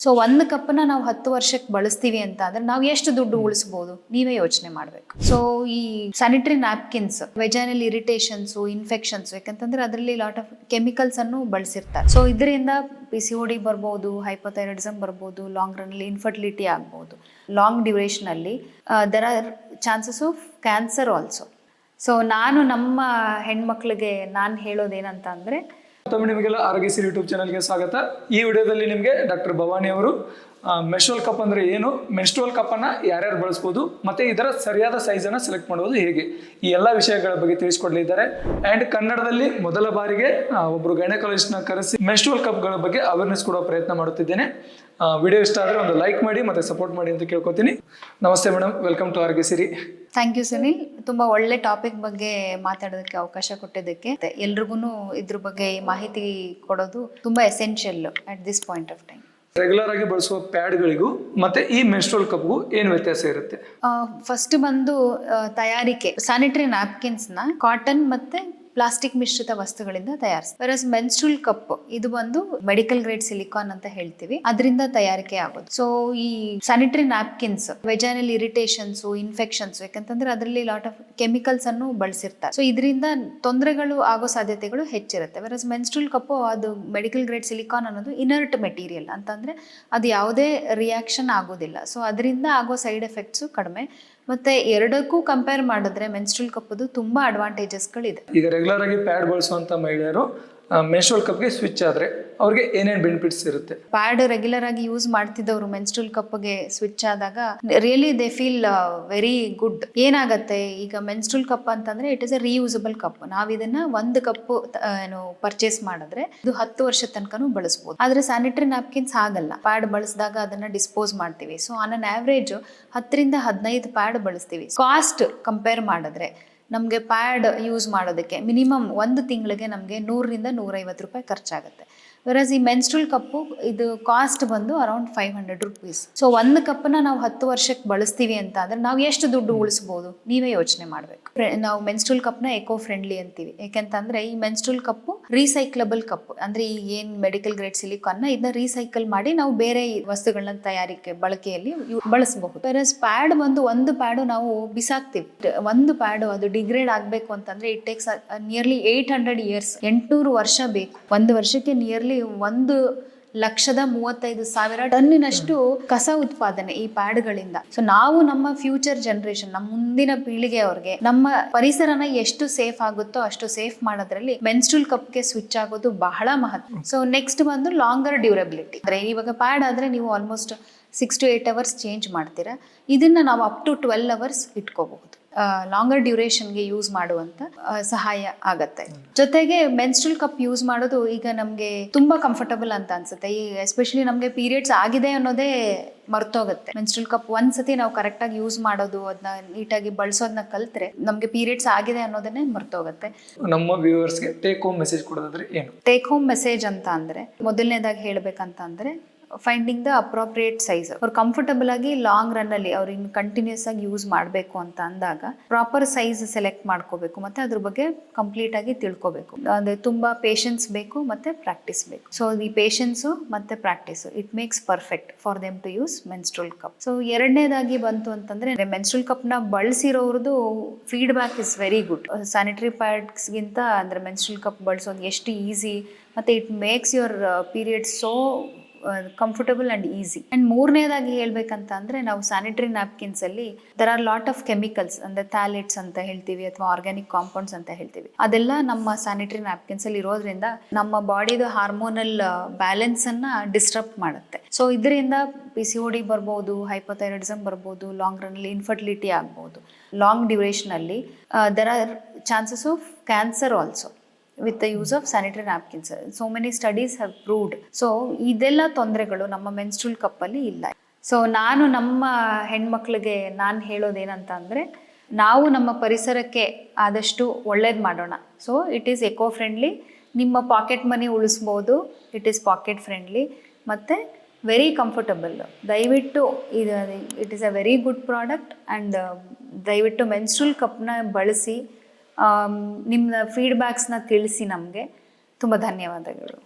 So ಒಂದು ಕಪ್ಪನ್ನ ನಾವು 10 ವರ್ಷಕ್ಕೆ ಬಳಸ್ತೀವಿ ಅಂತ ಅಂದ್ರೆ ನಾವು ಎಷ್ಟು ದುಡ್ಡು ಉಳಿಸ್ಬೋದು ನೀವೇ ಯೋಚನೆ ಮಾಡಬೇಕು. ಸೊ ಈ sanitary napkins vaginal irritations, infections, ಯಾಕಂತಂದ್ರೆ ಅದರಲ್ಲಿ ಲಾಟ್ ಆಫ್ ಕೆಮಿಕಲ್ಸ್ ಅನ್ನು ಬಳಸಿರ್ತಾರೆ. ಸೊ ಇದರಿಂದ PCOD ಬರ್ಬೋದು, ಹೈಪೋಥೈರಾಯ್ಡಿಸಮ್ ಬರ್ಬೋದು, ಲಾಂಗ್ ರನ್ ಅಲ್ಲಿ ಇನ್ಫರ್ಟಿಲಿಟಿ ಆಗ್ಬೋದು, ಲಾಂಗ್ ಡ್ಯೂರೇಷನ್ ಅಲ್ಲಿ there are chances of cancer also. So ನಾನು ನಮ್ಮ ಹೆಣ್ಮಕ್ಳಿಗೆ ನಾನು ಹೇಳೋದೇನಂತ ಅಂದ್ರೆ, ಮತ್ತೊಮ್ಮೆ ನಿಮಗೆಲ್ಲ ಆರೋಗ್ಯ ಸಿರಿ ಯೂಟ್ಯೂಬ್ ಚಾನಲ್ಗೆ ಸ್ವಾಗತ. ಈ ವಿಡಿಯೋದಲ್ಲಿ ನಿಮಗೆ ಡಾಕ್ಟರ್ ಭವಾನಿ ಅವರು ಮೆನ್ಸ್ಟ್ರುವಲ್ ಕಪ್ ಅಂದರೆ ಏನು, ಮೆನ್ಸ್ಟ್ರುವಲ್ ಕಪ್ಪನ್ನು ಯಾರ್ಯಾರು ಬಳಸ್ಬೋದು, ಮತ್ತು ಇದರ ಸರಿಯಾದ ಸೈಜನ್ನು ಸೆಲೆಕ್ಟ್ ಮಾಡೋದು ಹೇಗೆ, ಈ ಎಲ್ಲ ವಿಷಯಗಳ ಬಗ್ಗೆ ತಿಳಿಸ್ಕೊಡ್ಲಿದ್ದಾರೆ. ಆ್ಯಂಡ್ ಕನ್ನಡದಲ್ಲಿ ಮೊದಲ ಬಾರಿಗೆ ಒಬ್ಬರು ಗೈನಕಾಲಜಿಸ್ಟ್ನ ಕರೆಸಿ ಮೆನ್ಸ್ಟ್ರುವಲ್ ಕಪ್ಗಳ ಬಗ್ಗೆ ಅವೇರ್ನೆಸ್ ಕೊಡೋ ಪ್ರಯತ್ನ ಮಾಡುತ್ತಿದ್ದೇನೆ. ವಿಡಿಯೋ ಇಷ್ಟ ಆದರೆ ಒಂದು ಲೈಕ್ ಮಾಡಿ ಮತ್ತು ಸಪೋರ್ಟ್ ಮಾಡಿ ಅಂತ ಕೇಳ್ಕೊತೀನಿ. ನಮಸ್ತೆ ಮೇಡಮ್, ವೆಲ್ಕಮ್ ಟು ಆರೋಗ್ಯ ಸಿರಿ. ಥ್ಯಾಂಕ್ ಯು ಸುನಿಲ್, ತುಂಬ ಒಳ್ಳೆ ಟಾಪಿಕ್ ಬಗ್ಗೆ ಮಾತಾಡೋದಕ್ಕೆ ಅವಕಾಶ ಕೊಟ್ಟಿದ್ದಕ್ಕೆ. ಎಲ್ರಿಗೂ ಇದ್ರ ಬಗ್ಗೆ ಮಾಹಿತಿ ಕೊಡೋದು ತುಂಬ essential at this point of time. Regular ಆಗಿ ಬಳಸುವ ಪ್ಯಾಡ್ಗಳಿಗೂ ಮತ್ತೆ ಈ ಮೆನ್ಸ್ಟ್ರುವಲ್ ಕಪ್ಗೂ ಏನು ವ್ಯತ್ಯಾಸ ಇರುತ್ತೆ? ಫಸ್ಟ್ ಬಂದು ತಯಾರಿಕೆ. ಸ್ಯಾನಿಟರಿ ನ್ಯಾಪ್ಕಿನ್ಸ್ನ ಕಾಟನ್ ಮತ್ತೆ ಪ್ಲಾಸ್ಟಿಕ್ ಮಿಶ್ರಿತ ವಸ್ತುಗಳಿಂದ ತಯಾರಿಸ್ತಾರೆ. ವೆರಸ್ ಮೆನ್ಸ್ಟ್ರುವಲ್ ಕಪ್ ಇದು ಬಂದು ಮೆಡಿಕಲ್ ಗ್ರೇಡ್ ಸಿಲಿಕಾನ್ ಅಂತ ಹೇಳ್ತೀವಿ, ಅದರಿಂದ ತಯಾರಿಕೆ ಆಗೋದು. ಸೊ ಈ sanitary napkins vaginal irritations, infections, ಯಾಕಂತಂದ್ರೆ ಅದರಲ್ಲಿ ಲಾಟ್ ಆಫ್ ಕೆಮಿಕಲ್ಸ್ ಅನ್ನು ಬಳಸಿರ್ತಾರೆ. ಸೊ ಇದರಿಂದ ತೊಂದರೆಗಳು ಆಗೋ ಸಾಧ್ಯತೆಗಳು ಹೆಚ್ಚಿರುತ್ತೆ. ವೆರಸ್ ಮೆನ್ಸ್ಟ್ರುವಲ್ ಕಪ್ ಅದು ಮೆಡಿಕಲ್ ಗ್ರೇಡ್ ಸಿಲಿಕಾನ್ ಅನ್ನೋದು ಇನರ್ಟ್ ಮೆಟೀರಿಯಲ್ ಅಂತಂದ್ರೆ ಅದು ಯಾವುದೇ ರಿಯಾಕ್ಷನ್ ಆಗೋದಿಲ್ಲ. ಸೊ ಅದರಿಂದ ಆಗೋ ಸೈಡ್ ಎಫೆಕ್ಟ್ಸು ಕಡಿಮೆ. ಮತ್ತೆ ಎರಡಕ್ಕೂ ಕಂಪೇರ್ ಮಾಡಿದ್ರೆ ಮೆನ್ಸ್ಟ್ರುವಲ್ ಕಪ್ದು ತುಂಬಾ ಅಡ್ವಾಂಟೇಜಸ್ಗಳಿದೆ. ಈಗ ರೆಗ್ಯುಲರ್ ಆಗಿ ಪ್ಯಾಡ್ ಬಳಸುವಂತ ಮಹಿಳೆಯರು ಮೆನ್ಸ್ಟ್ರುವಲ್ ಕಪ್ಗೆ ಸ್ವಿಚ್ ಆದ್ರೆ ಅವ್ರಿಗೆ ಏನೇನು ಬೆನಿಫಿಟ್ಸ್ ಇರುತ್ತೆ? ಪ್ಯಾಡ್ ರೆಗ್ಯುಲರ್ ಆಗಿ ಯೂಸ್ ಮಾಡ್ತಿದ್ದವರು ಮೆನ್ಸ್ಟ್ರುವಲ್ ಕಪ್ಗೆ ಸ್ವಿಚ್ ಆದಾಗ really they feel very good. ಏನಾಗತ್ತೆ, ಈಗ ಮೆನ್ಸ್ಟ್ರುವಲ್ ಕಪ್ ಅಂತಂದ್ರೆ it is a reusable cup. ನಾವ್ ಇದನ್ನ ಒಂದು ಕಪ್ ಪರ್ಚೇಸ್ ಮಾಡಿದ್ರೆ ಇದು 10 ವರ್ಷದ ತನಕನೂ ಬಳಸಬಹುದು. ಆದ್ರೆ ಸ್ಯಾನಿಟರಿ ನ್ಯಾಪ್ಕಿನ್ಸ್ ಆಗಲ್ಲ. ಪ್ಯಾಡ್ ಬಳಸಿದಾಗ ಅದನ್ನ ಡಿಸ್ಪೋಸ್ ಮಾಡ್ತೀವಿ. ಸೊ ಆನ್ ಅನ್ ಆವ್ರೇಜ್ 10 ರಿಂದ 15 ಪ್ಯಾಡ್ ಬಳಸ್ತೀವಿ. ಕಾಸ್ಟ್ ಕಂಪೇರ್ ಮಾಡಿದ್ರೆ ನಮಗೆ ಪ್ಯಾಡ್ ಯೂಸ್ ಮಾಡೋದಕ್ಕೆ ಮಿನಿಮಮ್ ಒಂದು ತಿಂಗಳಿಗೆ ನಮಗೆ 100 ರಿಂದ 150 ರೂಪಾಯಿ ಖರ್ಚಾಗುತ್ತೆ. ವೆರಸ್ ಈ ಮೆನ್ಸ್ಟ್ರುವಲ್ ಕಪ್ಪು ಇದು ಕಾಸ್ಟ್ ಬಂದು ಅರೌಂಡ್ 500 ರುಪೀಸ್. ಸೊ ಒಂದು ಕಪ್ಪನ್ನ ನಾವು 10 ವರ್ಷಕ್ಕೆ ಬಳಸ್ತೀವಿ ಅಂತ ಅಂದ್ರೆ ನಾವು ಎಷ್ಟು ದುಡ್ಡು ಉಳಿಸ್ಬೋದು ನೀವೇ ಯೋಚನೆ ಮಾಡಬೇಕು. ನಾವು ಮೆನ್ಸ್ಟ್ರುವಲ್ ಕಪ್ನ ಎಕೋ ಫ್ರೆಂಡ್ಲಿ ಅಂತೀವಿ. ಯಾಕೆಂತಂದ್ರೆ ಈ ಮೆನ್ಸ್ಟ್ರುವಲ್ ಕಪ್ಪು ರೀಸೈಕ್ಲಬಲ್ ಕಪ್. ಅಂದ್ರೆ ಈ ಏನ್ ಮೆಡಿಕಲ್ ಗ್ರೇಡ್ ಸಿಲಿಕಾನ್ನ ಇದನ್ನ ರೀಸೈಕಲ್ ಮಾಡಿ ನಾವು ಬೇರೆ ವಸ್ತುಗಳನ್ನ ತಯಾರಿಕೆ ಬಳಕೆಯಲ್ಲಿ ಬಳಸಬಹುದು. ವೆರಸ್ ಪ್ಯಾಡ್ ಬಂದು ಒಂದು ಪ್ಯಾಡು ನಾವು ಬಿಸಾಕ್ತಿವಿ. ಒಂದು ಪ್ಯಾಡು ಅದು ಡಿಗ್ರೇಡ್ ಆಗ್ಬೇಕು ಅಂತಂದ್ರೆ ಇಟ್ ಟೇಕ್ಸ್ ನಿಯರ್ಲಿ 800 ಇಯರ್ಸ್, 800 ವರ್ಷ ಬೇಕು. ಒಂದು ವರ್ಷಕ್ಕೆ ನಿಯರ್ಲಿ 1,35,000 ಟನ್ನಿನಷ್ಟು ಕಸ ಉತ್ಪಾದನೆ ಈ ಪ್ಯಾಡ್ಗಳಿಂದ. ಸೊ ನಾವು ನಮ್ಮ ಫ್ಯೂಚರ್ ಜನರೇಷನ್, ನಮ್ಮ ಮುಂದಿನ ಪೀಳಿಗೆ ಅವ್ರಿಗೆ ನಮ್ಮ ಪರಿಸರನ ಎಷ್ಟು ಸೇಫ್ ಆಗುತ್ತೋ ಅಷ್ಟು ಸೇಫ್ ಮಾಡೋದ್ರಲ್ಲಿ ಮೆನ್ಸ್ಟ್ರುವಲ್ ಕಪ್ಗೆ ಸ್ವಿಚ್ ಆಗೋದು ಬಹಳ ಮಹತ್ವ. ಸೊ ನೆಕ್ಸ್ಟ್ ಬಂದು ಲಾಂಗರ್ ಡ್ಯೂರಬಿಲಿಟಿ. ಅಂದ್ರೆ ಇವಾಗ ಪ್ಯಾಡ್ ಆದ್ರೆ ನೀವು ಆಲ್ಮೋಸ್ಟ್ 6 to 8 ಅವರ್ಸ್ ಚೇಂಜ್ ಮಾಡ್ತೀರಾ. ಇದನ್ನ ನಾವು ಅಪ್ ಟು 12 ಅವರ್ಸ್ ಇಟ್ಕೋಬಹುದು. ಲಾಂಗರ್ ಡ್ಯೂರೇಷನ್ಗೆ ಯೂಸ್ ಮಾಡುವಂತ ಸಹಾಯ ಆಗತ್ತೆ. ಜೊತೆಗೆ ಮೆನ್ಸ್ಟ್ರುವಲ್ ಕಪ್ ಯೂಸ್ ಮಾಡೋದು ಈಗ ನಮ್ಗೆ ತುಂಬಾ ಕಂಫರ್ಟಬಲ್ ಅಂತ ಅನ್ಸುತ್ತೆ. ಈ ಎಸ್ಪೆಷಲಿ ನಮ್ಗೆ ಪೀರಿಯಡ್ಸ್ ಆಗಿದೆ ಅನ್ನೋದೇ ಮರ್ತೋಗುತ್ತೆ. ಮೆನ್ಸ್ಟ್ರುವಲ್ ಕಪ್ ಒಂದ್ಸತಿ ನಾವು ಕರೆಕ್ಟ್ ಆಗಿ ಯೂಸ್ ಮಾಡೋದು, ಅದನ್ನ ನೀಟಾಗಿ ಬಳಸೋದನ್ನ ಕಲ್ತ್ರೆ ನಮ್ಗೆ ಪೀರಿಯಡ್ಸ್ ಆಗಿದೆ ಅನ್ನೋದನ್ನೇ ಮರ್ತೋಗುತ್ತೆ. ನಮ್ಮ ವ್ಯೂವರ್ಸ್ಗೆ ಟೇಕ್ ಹೋಮ್ ಮೆಸೇಜ್ ಕೊಡೋದಾದ್ರೆ ಏನು? ಟೇಕ್ ಹೋಮ್ ಮೆಸೇಜ್ ಅಂತ ಅಂದ್ರೆ ಮೊದಲನೇದಾಗಿ ಹೇಳ್ಬೇಕಂತ ಅಂದ್ರೆ ಫೈಂಡಿಂಗ್ ದ ಅಪ್ರೋಪ್ರಿಯೇಟ್ ಸೈಜ್. ಅವ್ರು ಕಂಫರ್ಟಬಲ್ ಆಗಿ ಲಾಂಗ್ ರನ್ ಅಲ್ಲಿ ಅವ್ರು ಇನ್ನು ಕಂಟಿನ್ಯೂಸ್ ಆಗಿ ಯೂಸ್ ಮಾಡಬೇಕು ಅಂತ ಅಂದಾಗ ಪ್ರಾಪರ್ ಸೈಜ್ ಸೆಲೆಕ್ಟ್ ಮಾಡ್ಕೋಬೇಕು. ಮತ್ತೆ ಅದ್ರ ಬಗ್ಗೆ ಕಂಪ್ಲೀಟ್ ಆಗಿ ತಿಳ್ಕೋಬೇಕು. ಅಂದ್ರೆ ತುಂಬಾ ಪೇಷನ್ಸ್ ಬೇಕು ಮತ್ತೆ ಪ್ರಾಕ್ಟೀಸ್ ಬೇಕು. ಸೊ ಈ ಪೇಷನ್ಸು ಮತ್ತೆ practice it makes perfect for them to use menstrual cup. So ಎರಡನೇದಾಗಿ ಬಂತು ಅಂತಂದ್ರೆ ಮೆನ್ಸ್ಟ್ರುವಲ್ ಕಪ್ ನ ಬಳಸಿರೋರ್ದು feedback is very good. Sanitary pads ಗಿಂತ ಅಂದ್ರೆ ಮೆನ್ಸ್ಟ್ರುವಲ್ ಕಪ್ ಬಳಸೋದು ಎಷ್ಟು ಈಸಿ, ಮತ್ತೆ it makes your period so comfortable and easy. And ಮೂರನೇದಾಗಿ ಹೇಳ್ಬೇಕಂತ ಅಂದ್ರೆ ನಾವು ಸ್ಯಾನಿಟರಿ ನ್ಯಾಪ್ಕಿನ್ಸ್ ಅಲ್ಲಿ there are lot of chemicals, ಅಂದ್ರೆ ಥ್ಯಾಲೇಟ್ಸ್ ಅಂತ ಹೇಳ್ತೀವಿ ಅಥವಾ ಆರ್ಗ್ಯಾನಿಕ್ ಕಾಂಪೌಂಡ್ಸ್ ಅಂತ ಹೇಳ್ತೀವಿ. ಅದೆಲ್ಲ ನಮ್ಮ ಸ್ಯಾನಿಟರಿ ನ್ಯಾಪ್ಕಿನ್ಸ್ ಅಲ್ಲಿ ಇರೋದ್ರಿಂದ ನಮ್ಮ ಬಾಡಿದು ಹಾರ್ಮೋನಲ್ ಬ್ಯಾಲೆನ್ಸ್ ಅನ್ನ ಡಿಸ್ಟರ್ಬ್ ಮಾಡುತ್ತೆ. ಸೊ ಇದರಿಂದ PCOD ಬರ್ಬೋದು, ಹೈಪೋಥೈರಾಯ್ಡಿಸಮ್ ಬರ್ಬೋದು, ಲಾಂಗ್ ರನ್ ಅಲ್ಲಿ ಇನ್ಫರ್ಟಿಲಿಟಿ ಆಗ್ಬೋದು, ಲಾಂಗ್ ಡ್ಯೂರೇಷನ್ ಅಲ್ಲಿ there are chances of cancer also with the use of sanitary napkins. So many studies have proved. So ಇದೆಲ್ಲ ತೊಂದರೆಗಳು ನಮ್ಮ ಮೆನ್ಸ್ಟ್ರುವಲ್ ಕಪ್ ಅಲ್ಲಿ ಇಲ್ಲ. ಸೊ ನಾನು ನಮ್ಮ ಹೆಣ್ಮಕ್ಳಿಗೆ ನಾನು ಹೇಳೋದೇನಂತ ಅಂದ್ರೆ, ನಾವು ನಮ್ಮ ಪರಿಸರಕ್ಕೆ ಆದಷ್ಟು ಒಳ್ಳೇದು ಮಾಡೋಣ. So it is eco friendly. ನಿಮ್ಮ ಪಾಕೆಟ್ ಮನಿ ಉಳಿಸ್ಬೋದು. ಇಟ್ ಈಸ್ ಪಾಕೆಟ್ ಫ್ರೆಂಡ್ಲಿ ಮತ್ತು ವೆರಿ ಕಂಫರ್ಟಬಲ್. ದಯವಿಟ್ಟು it is a very good product. And ದಯವಿಟ್ಟು ಮೆನ್ಸ್ಟ್ರುವಲ್ ಕಪ್ನ ಬಳಸಿ ನಿಮ್ಮ ಫೀಡ್ಬ್ಯಾಕ್ಸ್ನ ತಿಳಿಸಿ ನಮಗೆ. ತುಂಬ ಧನ್ಯವಾದಗಳು.